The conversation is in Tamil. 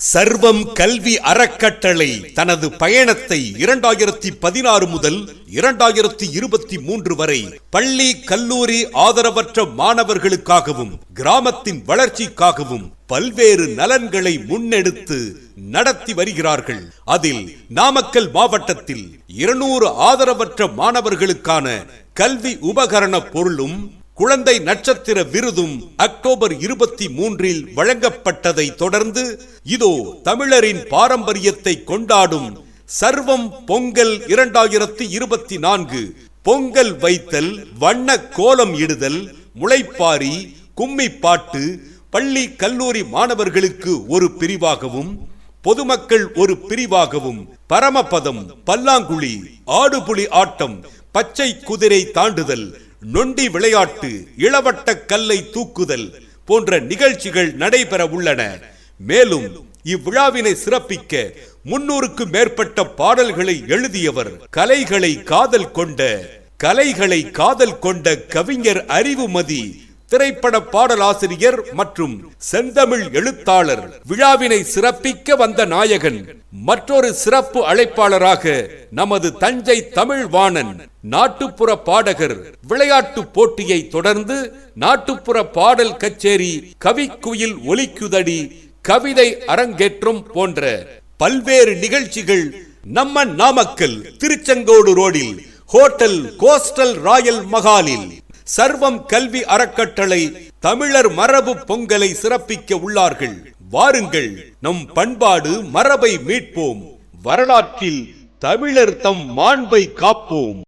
சர்வம் கல்வி அறக்கட்டளை தனது பயணத்தை 2016 முதல் 2023 வரை பள்ளி கல்லூரி ஆதரவற்ற மாணவர்களுக்காகவும் கிராமத்தின் வளர்ச்சிக்காகவும் பல்வேறு நலன்களை முன்னெடுத்து நடத்தி வருகிறார்கள். அதில் நாமக்கல் மாவட்டத்தில் 200 ஆதரவற்ற மாணவர்களுக்கான கல்வி உபகரண பொருளும் குழந்தை நட்சத்திர விருதும் அக்டோபர் 23 வழங்கப்பட்டதை தொடர்ந்து இதோ தமிழரின் பாரம்பரியத்தை கொண்டாடும் சர்வம் பொங்கல் 2024 பொங்கல் வைத்தல், வண்ண கோலம் இடுதல், முளைப்பாரி, கும்மி பாட்டு பள்ளி கல்லூரி மாணவர்களுக்கு ஒரு பிரிவாகவும் பொதுமக்கள் ஒரு பிரிவாகவும் பரமபதம், பல்லாங்குழி, ஆடுபுலி ஆட்டம், பச்சை குதிரை தாண்டுதல், நொண்டி விளையாட்டு, இளவட்ட கல்லை தூக்குதல் போன்ற நிகழ்ச்சிகள் நடைபெற உள்ளன. மேலும் இவ்விழாவினை சிறப்பிக்க 300க்கும் மேற்பட்ட பாடல்களை எழுதியவர், கலைகளை காதல் கொண்ட கவிஞர் அறிவுமதி, திரைப்பட பாடலாசிரியர் மற்றும் செந்தமிழ் எழுத்தாளர், விழாவினை சிறப்பிக்க வந்த நாயகன், மற்றொரு சிறப்பு அழைப்பாளராக நமது தஞ்சை தமிழ் வாணன், நாட்டுப்புற பாடகர், விளையாட்டு போட்டியை தொடர்ந்து நாட்டுப்புற பாடல் கச்சேரி, கவிக்குயில் ஒலிக்குதடி, கவிதை அரங்கேற்றம் போன்ற பல்வேறு நிகழ்ச்சிகள் நம்ம நாமக்கல் திருச்செங்கோடு ரோடில் ஹோட்டல் கோஸ்டல் ராயல் மகாலில் சர்வம் கல்வி அறக்கட்டளை தமிழர் மரபு பொங்கலை சிறப்பிக்க உள்ளார்கள். வாருங்கள், நம் பண்பாடு மரபை மீட்போம், வரலாற்றில் தமிழர் தம் மாண்பை காப்போம்.